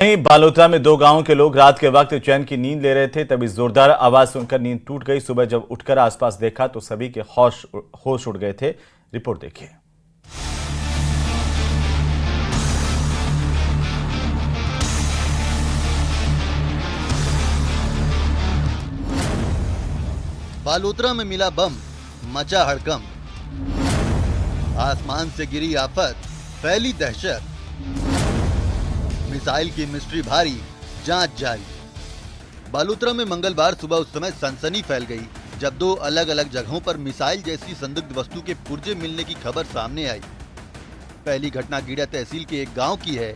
वहीं बालोतरा में दो गांवों के लोग रात के वक्त चैन की नींद ले रहे थे, तभी जोरदार आवाज सुनकर नींद टूट गई। सुबह जब उठकर आसपास देखा तो सभी के होश उड़ गए थे। रिपोर्ट देखिए। बालोतरा में मिला बम, मचा हड़कंप। आसमान से गिरी आफत, फैली दहशत। मिसाइल की मिस्ट्री भारी, जांच जारी। बालोतरा में मंगलवार सुबह उस समय सनसनी फैल गई जब दो अलग अलग जगहों पर मिसाइल जैसी संदिग्ध वस्तु के पुर्जे मिलने की खबर सामने आई। पहली घटना गीड़ा तहसील के एक गांव की है,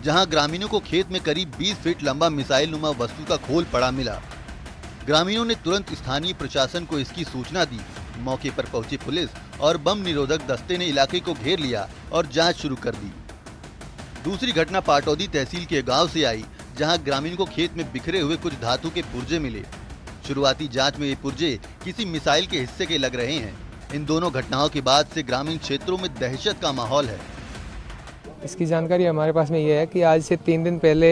जहां ग्रामीणों को खेत में करीब 20 फीट लंबा मिसाइल नुमा वस्तु का खोल पड़ा मिला। ग्रामीणों ने तुरंत स्थानीय प्रशासन को इसकी सूचना दी। मौके पर पहुंची पुलिस और बम निरोधक दस्ते ने इलाके को घेर लिया और जांच शुरू कर दी। दूसरी घटना पाटौदी तहसील के गांव से आई, जहां ग्रामीणों को खेत में बिखरे हुए कुछ धातु के पुर्जे मिले। शुरुआती जांच में ये पुर्जे किसी मिसाइल के हिस्से के लग रहे हैं। इन दोनों घटनाओं के बाद से ग्रामीण क्षेत्रों में दहशत का माहौल है। इसकी जानकारी हमारे पास में ये है कि आज से 3 दिन पहले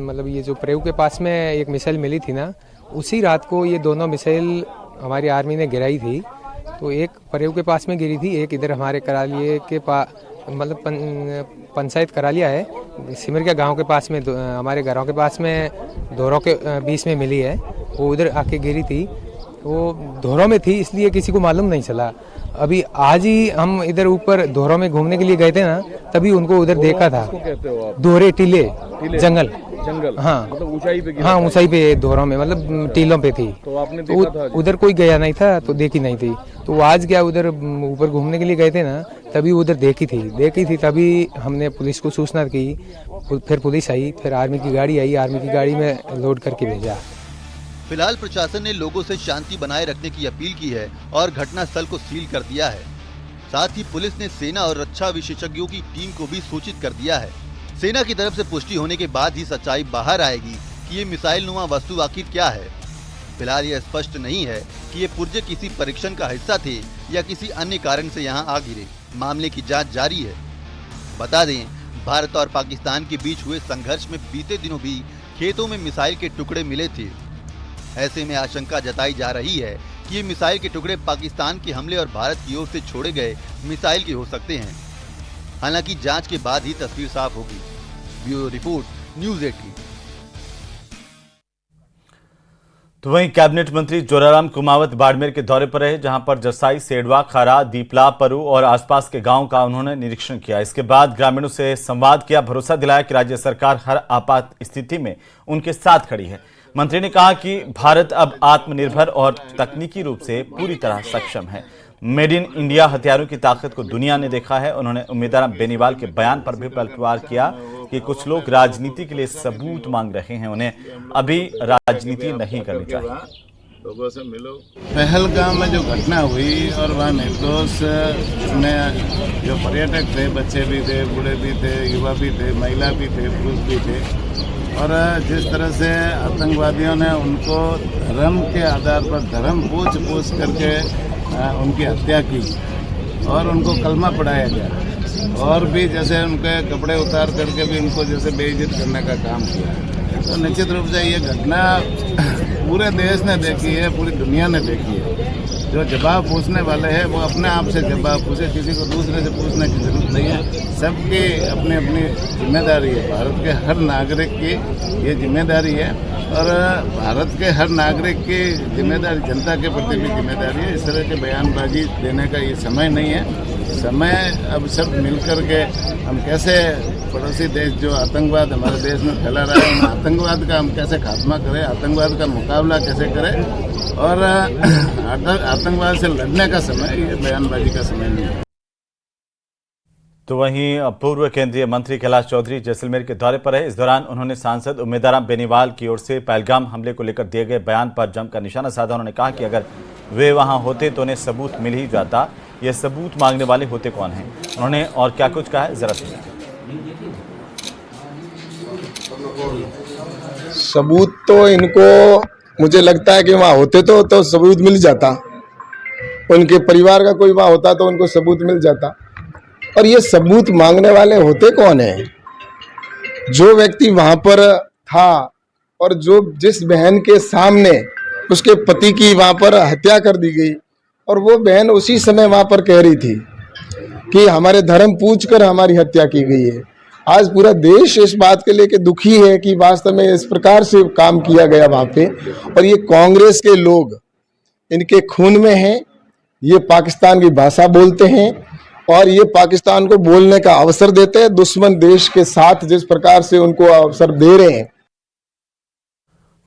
मतलब ये जो प्रयोग के पास में एक मिसाइल मिली थी ना, उसी रात को ये दोनों मिसाइल हमारी आर्मी ने गिराई थी। तो एक प्रयोग के पास में गिरी थी, एक इधर हमारे करालिया के पास मतलब पंचायत करालिया है, सिमरिया गांव के पास में हमारे घरों के पास में धोरों के बीच में मिली है। वो उधर आके गिरी थी, वो धोरों में थी इसलिए किसी को मालूम नहीं चला। अभी आज ही हम इधर ऊपर धोरों में घूमने के लिए गए थे ना, तभी उनको उधर देखा था। दोहरे टीले जंगल हाँ, मतलब ऊंचाई पे हाँ, ऊंचाई पे धोरों में मतलब टीलों पे थी। तो आपने देखा था? उधर कोई गया नहीं था तो देखी नहीं थी। तो आज क्या उधर ऊपर घूमने के लिए गए थे ना, तभी उधर देखी थी। तभी हमने पुलिस को सूचना की, फिर पुलिस आई, फिर आर्मी की गाड़ी आई, आर्मी की गाड़ी में लोड करके भेजा। फिलहाल प्रशासन ने लोगों से शांति बनाए रखने की अपील की है और घटनास्थल को सील कर दिया है। साथ ही पुलिस ने सेना और रक्षा विशेषज्ञों की टीम को भी सूचित कर दिया है। सेना की तरफ से पुष्टि होने के बाद ही सच्चाई बाहर आएगी कि ये मिसाइल नुमा वस्तु आखिर क्या है। फिलहाल यह स्पष्ट नहीं है कि ये पुर्जे किसी परीक्षण का हिस्सा थे या किसी अन्य कारण से यहाँ आ गिरे। मामले की जांच जारी है। बता दें, भारत और पाकिस्तान के बीच हुए संघर्ष में बीते दिनों भी खेतों में मिसाइल के टुकड़े मिले थे। ऐसे में आशंका जताई जा रही है कि ये मिसाइल के टुकड़े पाकिस्तान के हमले और भारत की ओर से छोड़े गए मिसाइल के हो सकते हैं। हालांकि जांच के बाद ही तस्वीर साफ होगी। Bureau report, news 18। तो वहीं कैबिनेट मंत्री जोराराम कुमावत बाड़मेर के दौरे पर रहे, जहां पर जसाई, सेडवा, खारा, दीपला, परु और आसपास के गांव का उन्होंने निरीक्षण किया। इसके बाद ग्रामीणों से संवाद किया, भरोसा दिलाया कि राज्य सरकार हर आपात स्थिति में उनके साथ खड़ी है। मंत्री ने कहा कि भारत अब आत्मनिर्भर और तकनीकी रूप से पूरी तरह सक्षम है। मेड इन इंडिया हथियारों की ताकत को दुनिया ने देखा है। उन्होंने उम्मीदवार बेनीवाल के बयान पर भी पलटवार किया कि कुछ लोग राजनीति के लिए सबूत मांग रहे हैं, उन्हें अभी राजनीति नहीं करनी चाहिए। लोगों से मिलो। पहलगाम में जो घटना हुई और वहाँ निर्दोष में जो पर्यटक थे, बच्चे भी थे, बूढ़े भी थे, युवा भी थे, महिला भी थे, पुरुष भी थे, और जिस तरह से आतंकवादियों ने उनको धर्म के आधार पर धर्म पूछ करके उनकी हत्या की और उनको कलमा पढ़ाया गया, और भी जैसे उनके कपड़े उतार करके भी उनको जैसे बेइज्जत करने का काम किया। तो निश्चित रूप से ये घटना पूरे देश ने देखी है, पूरी दुनिया ने देखी है। जो जवाब पूछने वाले हैं वो अपने आप से जवाब पूछे, किसी को दूसरे से पूछने की जरूरत नहीं है। सबकी अपनी अपनी जिम्मेदारी है। भारत के हर नागरिक की ये जिम्मेदारी है, और भारत के हर नागरिक की जिम्मेदारी जनता के प्रति भी जिम्मेदारी है। इस तरह के बयानबाजी देने का ये समय नहीं है। समय अब सब मिलकर के हम कैसे पड़ोसी देश जो आतंकवाद हमारे देश में फैला रहा है, आतंकवाद का हम कैसे खात्मा करें, आतंकवाद का मुकाबला कैसे करें, और आतंकवाद से लड़ने का समय, ये बयानबाजी का समय नहीं है। तो वहीं पूर्व केंद्रीय मंत्री कैलाश चौधरी जैसलमेर के दौरे पर है। इस दौरान उन्होंने सांसद उम्मीदवार बेनीवाल की ओर से पहलगाम हमले को लेकर दिए गए बयान पर जमकर निशाना साधा। उन्होंने कहा कि अगर वे वहां होते तो उन्हें सबूत मिल ही जाता। ये सबूत मांगने वाले होते कौन हैं? उन्होंने और क्या कुछ कहा है, जरा सुनिए। सबूत तो इनको, मुझे लगता है कि वहाँ होते तो सबूत मिल जाता। उनके परिवार का कोई वहाँ होता तो उनको सबूत मिल जाता। और ये सबूत मांगने वाले होते कौन हैं? जो व्यक्ति वहां पर था और जो जिस बहन के सामने उसके पति की वहां पर हत्या कर दी गई, और वो बहन उसी समय वहां पर कह रही थी कि हमारे धर्म पूछकर हमारी हत्या की गई है। आज पूरा देश इस बात के लेके दुखी है कि वास्तव में इस प्रकार से काम किया गया वहां पे, और ये कांग्रेस के लोग इनके खून में हैं, ये पाकिस्तान की भाषा बोलते हैं और ये पाकिस्तान को बोलने का अवसर देते हैं। दुश्मन देश के साथ जिस प्रकार से उनको अवसर दे रहे हैं।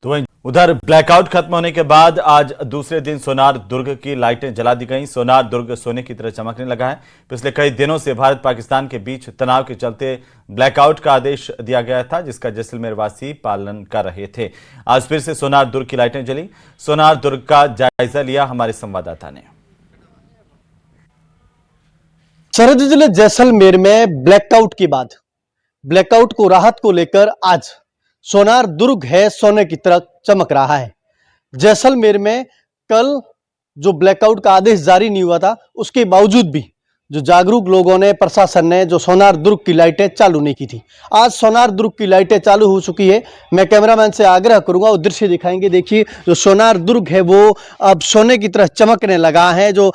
तो वहीं उधर ब्लैकआउट खत्म होने के बाद आज दूसरे दिन सोनार दुर्ग की लाइटें जला दी गईं। सोनार दुर्ग सोने की तरह चमकने लगा है। पिछले कई दिनों से भारत पाकिस्तान के बीच तनाव के चलते ब्लैकआउट का आदेश दिया गया था, जिसका जैसलमेर वासी पालन कर रहे थे। आज फिर से सोनार दुर्ग की लाइटें जली। सोनार दुर्ग का जायजा लिया हमारे संवाददाता ने। सरहदी जिले जैसलमेर में ब्लैकआउट के बाद ब्लैकआउट को राहत को लेकर आज सोनार दुर्ग है सोने की तरह चमक रहा है। जैसलमेर में कल जो ब्लैकआउट का आदेश जारी नहीं हुआ था, उसके बावजूद भी जो जागरूक लोगों ने, प्रशासन ने जो सोनार दुर्ग की लाइटें चालू नहीं की थी, आज सोनार दुर्ग की लाइटें चालू हो चुकी है। मैं कैमरामैन से आग्रह करूंगा वो दृश्य दिखाएंगे। देखिए जो सोनार दुर्ग है वो अब सोने की तरह चमकने लगा है। जो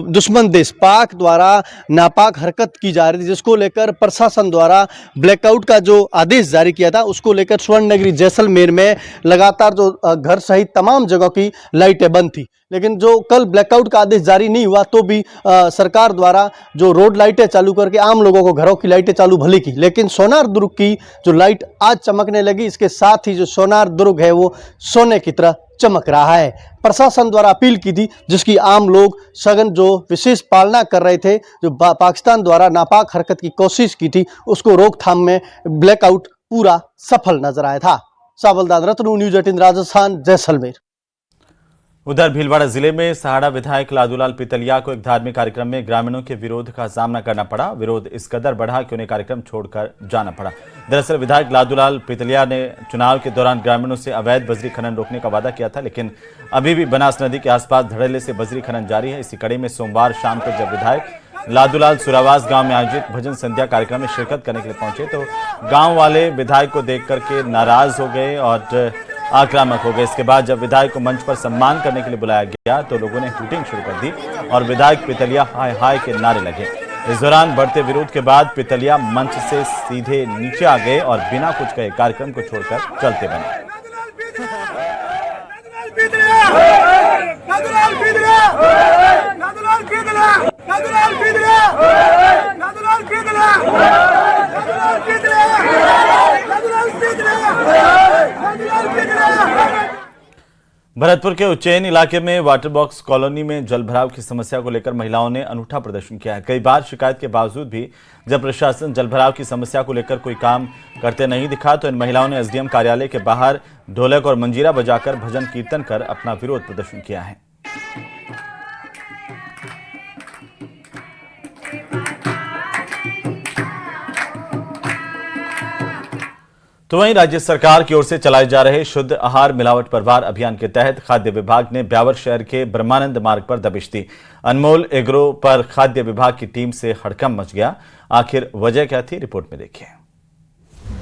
दुश्मन देश पाक द्वारा नापाक हरकत की जा रही थी, जिसको लेकर प्रशासन द्वारा ब्लैकआउट का जो आदेश जारी किया था, उसको लेकर स्वर्ण नगरी जैसलमेर में लगातार जो घर सहित तमाम जगहों की लाइटें बंद थी। लेकिन जो कल ब्लैकआउट का आदेश जारी नहीं हुआ तो भी सरकार द्वारा जो रोड लाइटें चालू करके आम लोगों को घरों की लाइटें चालू भली की, लेकिन सोनार दुर्ग की जो लाइट आज चमकने लगी, इसके साथ ही जो सोनार दुर्ग है वो सोने की तरह चमक रहा है। प्रशासन द्वारा अपील की थी, जिसकी आम लोग सघन जो विशेष पालना कर रहे थे, जो पाकिस्तान द्वारा नापाक हरकत की कोशिश की थी, उसको रोकथाम में ब्लैकआउट पूरा सफल नजर आया था। सावलदान रत्नू, न्यूज 18 राजस्थान, जैसलमेर। उधर भीलवाड़ा जिले में सहाड़ा विधायक लादूलाल पितलिया को एक धार्मिक कार्यक्रम में ग्रामीणों के विरोध का सामना करना पड़ा। विरोध इस कदर बढ़ा कि उन्हें कार्यक्रम छोड़कर जाना पड़ा। दरअसल विधायक लादूलाल पितलिया ने चुनाव के दौरान ग्रामीणों से अवैध बजरी खनन रोकने का वादा किया था, लेकिन अभी भी बनास नदी के आसपास धड़ल्ले से बजरी खनन जारी है। इसी कड़ी में सोमवार शाम को जब विधायक लादूलाल सुरावास गांव में आयोजित भजन संध्या कार्यक्रम में शिरकत करने के लिए पहुंचे तो गांव वाले विधायक को देख करके नाराज हो गए और आक्रामक हो गए। इसके बाद जब विधायक को मंच पर सम्मान करने के लिए बुलाया गया तो लोगों ने हूटिंग शुरू कर दी और विधायक पितलिया हाय हाय के नारे लगे। इस दौरान बढ़ते विरोध के बाद पितलिया मंच से सीधे नीचे आ गए और बिना कुछ कहे कार्यक्रम को छोड़कर चलते बने। भरतपुर के उज्जैन इलाके में वाटर बॉक्स कॉलोनी में जल भराव की समस्या को लेकर महिलाओं ने अनूठा प्रदर्शन किया है। कई बार शिकायत के बावजूद भी जब प्रशासन जल भराव की समस्या को लेकर कोई काम करते नहीं दिखा तो इन महिलाओं ने एसडीएम कार्यालय के बाहर ढोलक और मंजीरा बजाकर भजन कीर्तन कर अपना विरोध प्रदर्शन किया है। तो वहीं राज्य सरकार की ओर से चलाए जा रहे शुद्ध आहार मिलावट पर वार अभियान के तहत खाद्य विभाग ने ब्यावर शहर के ब्रह्मानंद मार्ग पर दबिश दी। अनमोल एग्रो पर खाद्य विभाग की टीम से हड़कंप मच गया। आखिर वजह क्या थी, रिपोर्ट में देखिए।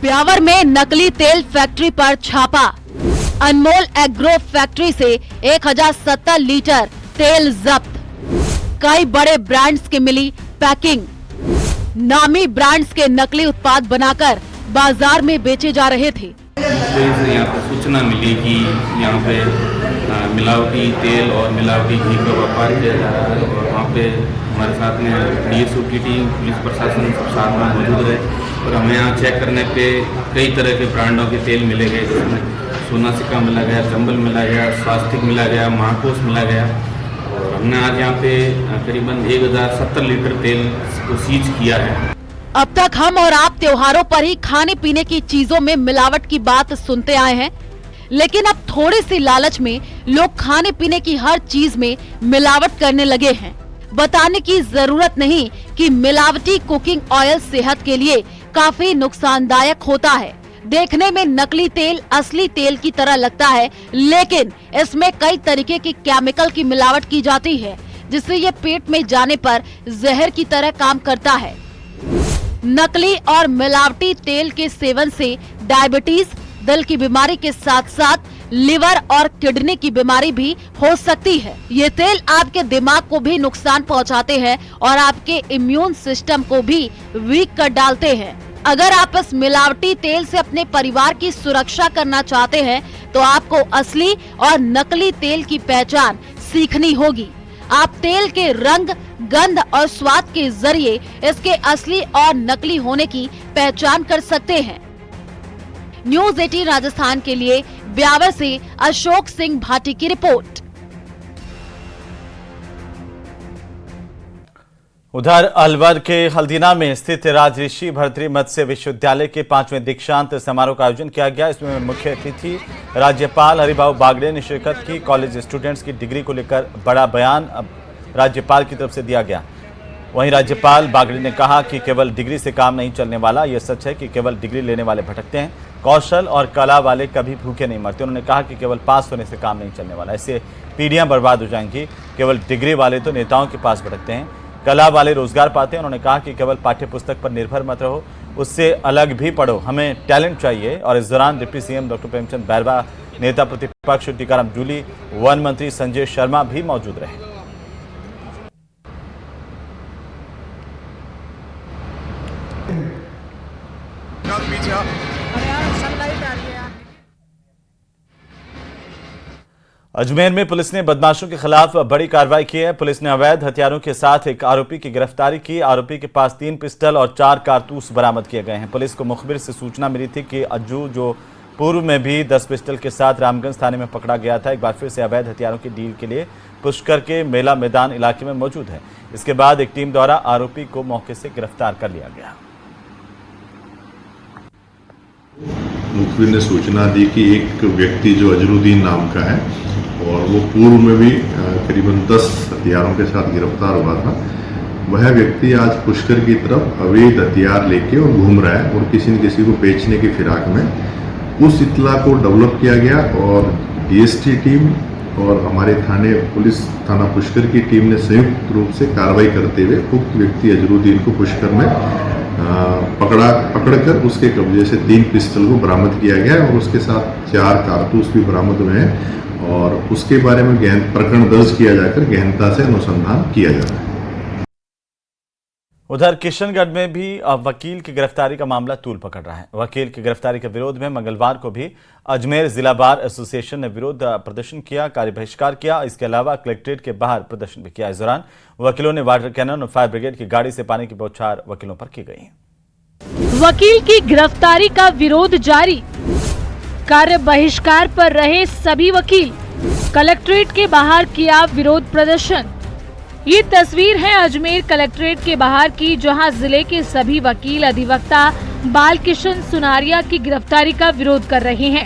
ब्यावर में नकली तेल फैक्ट्री पर छापा। अनमोल एग्रो फैक्ट्री से 1070 लीटर तेल जब्त। कई बड़े ब्रांड्स की मिली पैकिंग। नामी ब्रांड्स के नकली उत्पाद बनाकर बाजार में बेचे जा रहे थे। यहाँ पर सूचना मिली कि यहाँ पे मिलावटी तेल और मिलावटी घी का व्यापार किया जा रहा है और वहाँ पे हमारे साथ में डीएसओ की टीम, पुलिस प्रशासन सब साथ में मौजूद रहे और हमें यहाँ चेक करने पे कई तरह के ब्रांडों के तेल मिले गए, जिसमें सोना सिक्का मिला गया, चंबल मिला गया, स्वास्तिक मिला गया, महाकोश मिला गया और हमने आज यहाँ पे करीबन 1070 लीटर तेल को सीज किया है। अब तक हम और आप त्योहारों पर ही खाने पीने की चीजों में मिलावट की बात सुनते आए हैं, लेकिन अब थोड़ी सी लालच में लोग खाने पीने की हर चीज में मिलावट करने लगे हैं। बताने की जरूरत नहीं कि मिलावटी कुकिंग ऑयल सेहत के लिए काफी नुकसानदायक होता है। देखने में नकली तेल असली तेल की तरह लगता है, लेकिन इसमें कई तरीके की केमिकल की मिलावट की जाती है, जिससे ये पेट में जाने पर जहर की तरह काम करता है। नकली और मिलावटी तेल के सेवन से डायबिटीज, दिल की बीमारी के साथ साथ लिवर और किडनी की बीमारी भी हो सकती है। ये तेल आपके दिमाग को भी नुकसान पहुंचाते हैं और आपके इम्यून सिस्टम को भी वीक कर डालते हैं। अगर आप इस मिलावटी तेल से अपने परिवार की सुरक्षा करना चाहते हैं तो आपको असली और नकली तेल की पहचान सीखनी होगी। आप तेल के रंग, गंध और स्वाद के जरिए इसके असली और नकली होने की पहचान कर सकते हैं। न्यूज़ 18 राजस्थान के लिए ब्यावर से अशोक सिंह भाटी की रिपोर्ट। उधर अलवर के हल्दीना में स्थित राजऋषि भर्तृहरि मत्स्य विश्वविद्यालय के 5वें दीक्षांत समारोह का आयोजन किया गया। इसमें मुख्य अतिथि राज्यपाल हरिभाऊ बागड़े ने शिरकत की। कॉलेज स्टूडेंट्स की डिग्री को लेकर बड़ा बयान राज्यपाल की तरफ से दिया गया। वहीं राज्यपाल बागड़े ने कहा कि केवल डिग्री से काम नहीं चलने वाला। यह सच है कि केवल डिग्री लेने वाले भटकते हैं, कौशल और कला वाले कभी भूखे नहीं मरते। उन्होंने कहा कि केवल पास होने से काम नहीं चलने वाला, इससे पीढ़ियां बर्बाद हो जाएंगी। केवल डिग्री वाले तो नेताओं के पास भटकते हैं, कला वाले रोजगार पाते हैं। उन्होंने कहा कि केवल पाठ्य पुस्तक पर निर्भर मत रहो, उससे अलग भी पढ़ो, हमें टैलेंट चाहिए। और इस दौरान deputy CM doctor Premchand Bairwa, नेता प्रतिपक्ष टीकाराम जूली, वन मंत्री संजय शर्मा भी मौजूद रहे। अजमेर में पुलिस ने बदमाशों के खिलाफ बड़ी कार्रवाई की है। पुलिस ने अवैध हथियारों के साथ एक आरोपी की गिरफ्तारी की। आरोपी के पास 3 पिस्टल और 4 कारतूस बरामद किए गए हैं। पुलिस को मुखबिर से सूचना मिली थी कि अज्जू, जो पूर्व में भी 10 पिस्टल के साथ रामगंज थाने में पकड़ा गया था, एक बार फिर से अवैध हथियारों की डील के लिए पुष्कर के मेला मैदान इलाके में मौजूद है। इसके बाद एक टीम द्वारा आरोपी को मौके से गिरफ्तार कर लिया गया। मुखबिर ने सूचना दी कि एक व्यक्ति जो अजरुद्दीन नाम का है और वो पूर्व में भी करीबन 10 हथियारों के साथ गिरफ्तार हुआ था, वह व्यक्ति आज पुष्कर की तरफ अवैध हथियार लेके और घूम रहा है और किसी न किसी को बेचने की फिराक में। उस इत्तला को डेवलप किया गया और डीएसटी टीम और हमारे पुलिस थाना पुष्कर की टीम ने संयुक्त रूप से कार्रवाई करते हुए उक्त व्यक्ति अजरुद्दीन को पुष्कर में पकड़कर उसके कब्जे से 3 पिस्टल को बरामद किया गया और उसके साथ 4 कारतूस भी बरामद हुए हैं और उसके बारे में प्रकरण दर्ज किया जाकर गहनता से अनुसंधान किया जा रहा है। उधर किशनगढ़ में भी वकील की गिरफ्तारी का मामला तूल पकड़ रहा है। वकील की गिरफ्तारी के विरोध में मंगलवार को भी अजमेर जिला बार एसोसिएशन ने विरोध प्रदर्शन किया, कार्य बहिष्कार किया। इसके अलावा कलेक्ट्रेट के बाहर प्रदर्शन भी किया। इस दौरान वकीलों ने वाटर कैनन और फायर ब्रिगेड की गाड़ी से पानी की बौछार वकीलों पर की गई। वकील की गिरफ्तारी का विरोध जारी, कार्य बहिष्कार पर रहे सभी वकील, कलेक्ट्रेट के बाहर किया विरोध प्रदर्शन। ये तस्वीर है अजमेर कलेक्ट्रेट के बाहर की, जहां जिले के सभी वकील अधिवक्ता बालकिशन सुनारिया की गिरफ्तारी का विरोध कर रहे हैं।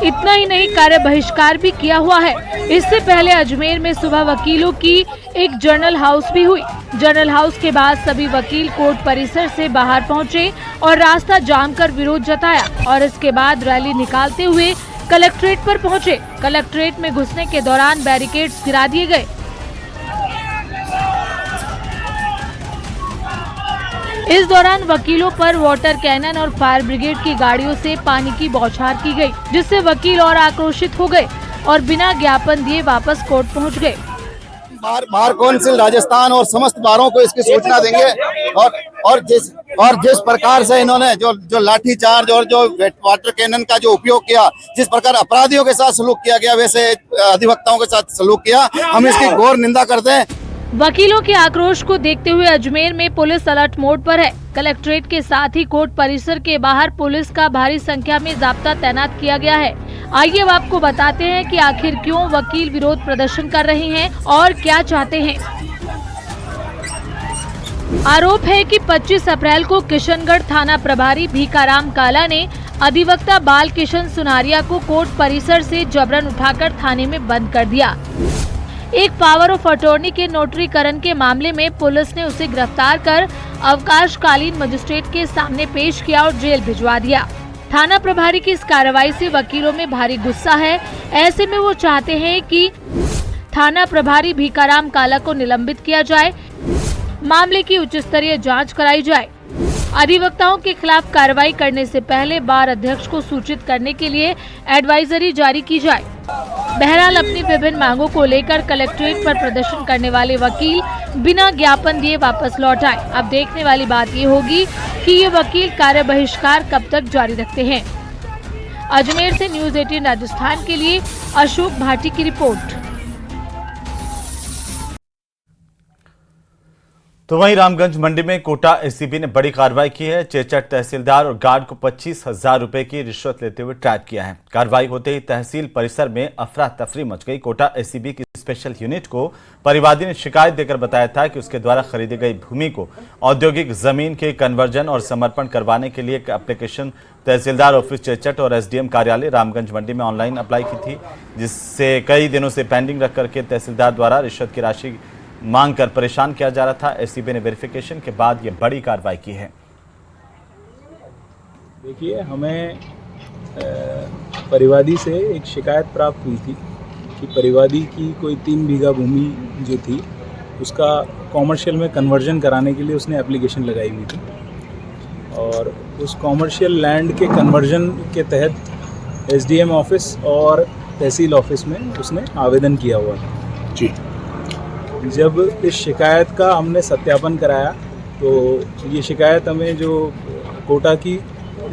इतना ही नहीं, कार्य बहिष्कार भी किया हुआ है। इससे पहले अजमेर में सुबह वकीलों की एक जर्नल हाउस भी हुई। जर्नल हाउस के बाद सभी वकील कोर्ट परिसर से बाहर पहुंचे और रास्ता जाम कर विरोध जताया और इसके बाद रैली निकालते हुए कलेक्ट्रेट पर पहुंचे। कलेक्ट्रेट में घुसने के दौरान बैरिकेड्स गिरा दिए गए। इस दौरान वकीलों पर वाटर कैनन और फायर ब्रिगेड की गाड़ियों से पानी की बौछार की गई, जिससे वकील और आक्रोशित हो गए और बिना ज्ञापन दिए वापस कोर्ट पहुंच गए। बार काउंसिल राजस्थान और समस्त बारों को इसकी सूचना देंगे और जिस प्रकार से इन्होंने जो लाठीचार्ज और जो वाटर कैनन का जो उपयोग किया, जिस प्रकार अपराधियों के साथ सलूक किया गया, वैसे अधिवक्ताओं के साथ सलूक किया, हम इसकी घोर निंदा करते हैं। वकीलों के आक्रोश को देखते हुए अजमेर में पुलिस अलर्ट मोड पर है। कलेक्ट्रेट के साथ ही कोर्ट परिसर के बाहर पुलिस का भारी संख्या में जाब्ता तैनात किया गया है। आइए अब आपको बताते हैं कि आखिर क्यों वकील विरोध प्रदर्शन कर रहे हैं और क्या चाहते हैं। आरोप है कि 25 अप्रैल को किशनगढ़ थाना प्रभारी भीकाराम काला ने अधिवक्ता बालकिशन सुनारिया को कोर्ट परिसर से जबरन उठाकर थाने में बंद कर दिया। एक पावर ऑफ अटॉर्नी के नोटरीकरण के मामले में पुलिस ने उसे गिरफ्तार कर अवकाशकालीन मजिस्ट्रेट के सामने पेश किया और जेल भिजवा दिया। थाना प्रभारी की इस कार्रवाई से वकीलों में भारी गुस्सा है। ऐसे में वो चाहते हैं कि थाना प्रभारी भीकाराम काला को निलंबित किया जाए, मामले की उच्च स्तरीय जांच कराई जाए। अधिवक्ताओं के खिलाफ कार्रवाई करने से पहले बार अध्यक्ष को सूचित करने के लिए एडवाइजरी जारी की जाए। बहरहाल अपनी विभिन्न मांगों को लेकर कलेक्ट्रेट पर प्रदर्शन करने वाले वकील बिना ज्ञापन दिए वापस लौट आए। अब देखने वाली बात ये होगी कि ये वकील कार्य बहिष्कार कब तक जारी रखते हैं। अजमेर से न्यूज़ 18 राजस्थान के लिए अशोक भाटी की रिपोर्ट। तो वहीं रामगंज मंडी में कोटा एसीबी ने बड़ी कार्रवाई की है। चेचट तहसीलदार और गार्ड को 25,000 रुपए की रिश्वत लेते हुए ट्रैप किया है। कार्रवाई होते ही तहसील परिसर में अफरा तफरी मच गई। कोटा एसीबी की स्पेशल यूनिट को परिवादी ने शिकायत देकर बताया था कि उसके द्वारा खरीदी गई भूमि को औद्योगिक जमीन के कन्वर्जन और समर्पण करवाने के लिए एक एप्लीकेशन तहसीलदार ऑफिस चेचट और एसडीएम कार्यालय रामगंज मंडी में ऑनलाइन अप्लाई की थी, जिससे कई दिनों से पेंडिंग रख करके तहसीलदार द्वारा रिश्वत की राशि मांग कर परेशान किया जा रहा था। एसीबी ने वेरिफिकेशन के बाद ये बड़ी कार्रवाई की है। देखिए, हमें परिवादी से एक शिकायत प्राप्त हुई थी कि परिवादी की कोई 3 बीघा भूमि जो थी उसका कॉमर्शियल में कन्वर्जन कराने के लिए उसने एप्लीकेशन लगाई हुई थी और उस कॉमर्शियल लैंड के कन्वर्जन के तहत एसडीएम ऑफिस और तहसील ऑफिस में उसने आवेदन किया हुआ था जी। जब इस शिकायत का हमने सत्यापन कराया तो ये शिकायत हमें जो कोटा की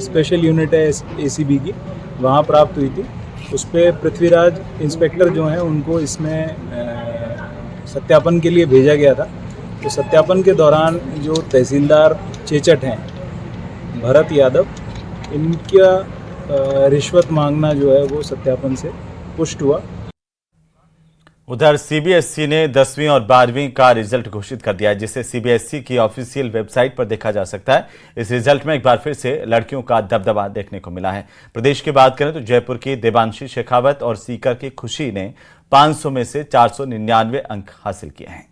स्पेशल यूनिट है एसीबी की वहाँ प्राप्त हुई थी। उस पर पृथ्वीराज इंस्पेक्टर जो हैं उनको इसमें सत्यापन के लिए भेजा गया था। तो सत्यापन के दौरान जो तहसीलदार चेचट हैं भरत यादव, इनका रिश्वत मांगना जो है वो सत्यापन से पुष्ट हुआ। उधर सीबीएसई ने 10वीं और 12वीं का रिजल्ट घोषित कर दिया है, जिसे सीबीएसई की ऑफिशियल वेबसाइट पर देखा जा सकता है। इस रिजल्ट में एक बार फिर से लड़कियों का दबदबा देखने को मिला है। प्रदेश की बात करें तो जयपुर की देबांशी शेखावत और सीकर की खुशी ने 500 में से 499 अंक हासिल किए हैं।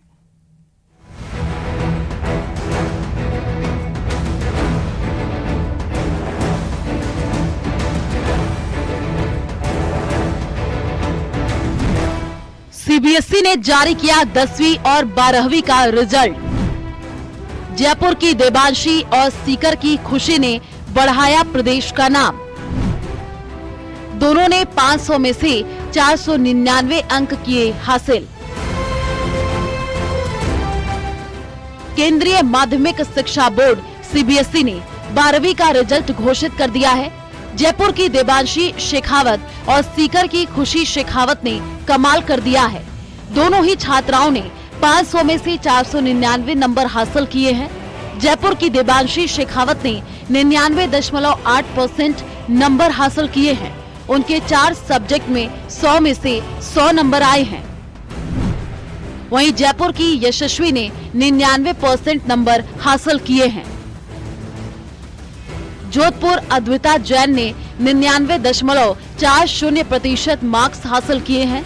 सीबीएसई ने जारी किया 10वीं और 12वीं का रिजल्ट। जयपुर की देबांशी और सीकर की खुशी ने बढ़ाया प्रदेश का नाम। दोनों ने 500 में से 499 अंक किए हासिल। केंद्रीय माध्यमिक शिक्षा बोर्ड सीबीएसई ने 12वीं का रिजल्ट घोषित कर दिया है। जयपुर की देबांशी शेखावत और सीकर की खुशी शेखावत ने कमाल कर दिया है। दोनों ही छात्राओं ने 500 में से 499 नंबर हासिल किए हैं। जयपुर की देबांशी शेखावत ने 99.8% नंबर हासिल किए हैं। उनके 4 सब्जेक्ट में 100 में से 100 नंबर आए हैं। वहीं जयपुर की यशस्वी ने 99% नंबर हासिल किए हैं। जोधपुर अद्विता जैन ने 99.40% मार्क्स हासिल किए हैं।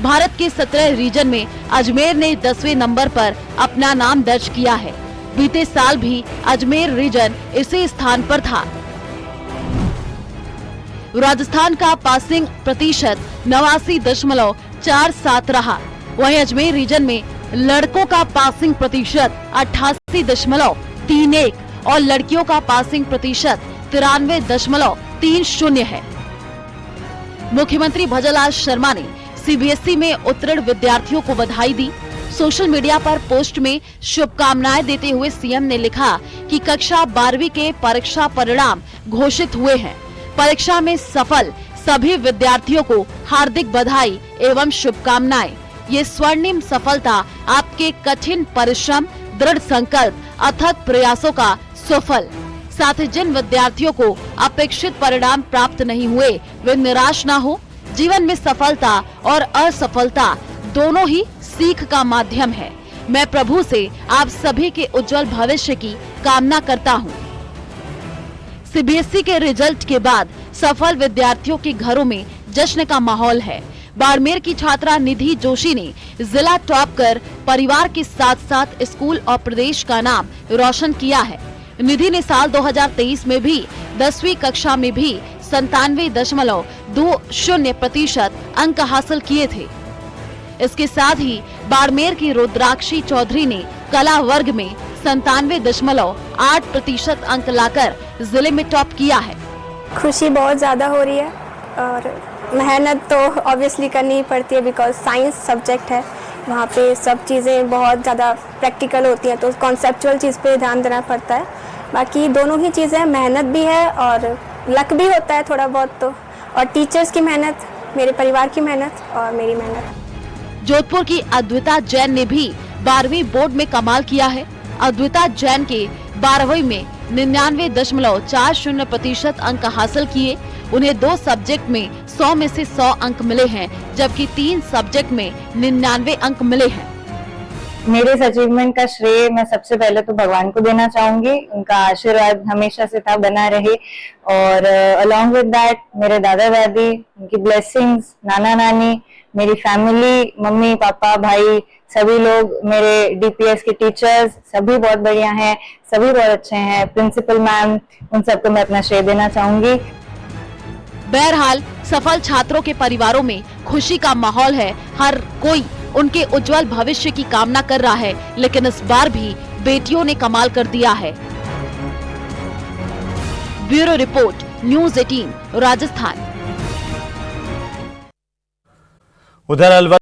भारत के 17 रीजन में अजमेर ने 10वें नंबर पर अपना नाम दर्ज किया है। बीते साल भी अजमेर रीजन इसी स्थान पर था। राजस्थान का पासिंग प्रतिशत 89.47 रहा। वहीं अजमेर रीजन में लड़कों का पासिंग प्रतिशत 88.31 और लड़कियों का पासिंग प्रतिशत 93.30 है। मुख्यमंत्री भजनलाल शर्मा ने सीबीएसई में उत्तीर्ण विद्यार्थियों को बधाई दी। सोशल मीडिया पर पोस्ट में शुभकामनाएं देते हुए सीएम ने लिखा कि कक्षा 12वीं के परीक्षा परिणाम घोषित हुए हैं। परीक्षा में सफल सभी विद्यार्थियों को हार्दिक बधाई एवं शुभकामनाएं। ये स्वर्णिम सफलता आपके कठिन परिश्रम, दृढ़ संकल्प, अथक प्रयासों का सुफल। साथ ही जिन विद्यार्थियों को अपेक्षित परिणाम प्राप्त नहीं हुए वे निराश ना हो। जीवन में सफलता और असफलता दोनों ही सीख का माध्यम है। मैं प्रभु से आप सभी के उज्जवल भविष्य की कामना करता हूँ। सीबीएसई के रिजल्ट के बाद सफल विद्यार्थियों के घरों में जश्न का माहौल है। बाड़मेर की छात्रा निधि जोशी ने जिला टॉप कर परिवार के साथ साथ स्कूल और प्रदेश का नाम रोशन किया है। निधि ने साल 2023 में भी 10वीं कक्षा में भी 97.20% अंक हासिल किए थे। इसके साथ ही बाड़मेर की रुद्राक्षी चौधरी ने कला वर्ग में 97.8% अंक लाकर जिले में टॉप किया है। खुशी बहुत ज़्यादा हो रही है और मेहनत तो ऑब्वियसली करनी ही पड़ती है, बिकॉज साइंस सब्जेक्ट है, वहाँ पे सब चीज़ें बहुत ज़्यादा प्रैक्टिकल होती हैं, तो कॉन्सेप्चुअल चीज़ पे ध्यान देना पड़ता है। बाकी दोनों ही चीज़ें, मेहनत भी है और लक भी होता है थोड़ा बहुत, तो और टीचर्स की मेहनत, मेरे परिवार की मेहनत और मेरी मेहनत। जोधपुर की अद्विता जैन ने भी 12वीं बोर्ड में कमाल किया है। अद्विता जैन के 12वीं में 99.40% अंक हासिल किए। उन्हें 2 सब्जेक्ट में 100 में से 100 अंक मिले हैं, जबकि 3 सब्जेक्ट में 99 अंक मिले हैं। मेरे इस अचीवमेंट का श्रेय मैं सबसे पहले तो भगवान को देना चाहूंगी। उनका आशीर्वाद हमेशा से था, बना रहे। और अलॉन्ग विद दैट मेरे दादा दादी, उनकी ब्लेसिंग्स, नाना नानी, मेरी फैमिली, मम्मी पापा भाई, सभी लोग, मेरे डीपीएस के टीचर्स सभी बहुत बढ़िया हैं, सभी बहुत अच्छे हैं, प्रिंसिपल मैम, उन सबको मैं अपना श्रेय देना चाहूंगी। बहरहाल सफल छात्रों के परिवारों में खुशी का माहौल है। हर कोई उनके उज्जवल भविष्य की कामना कर रहा है, लेकिन इस बार भी बेटियों ने कमाल कर दिया है। Bureau report, news 18 Rajasthan. उधर अलवर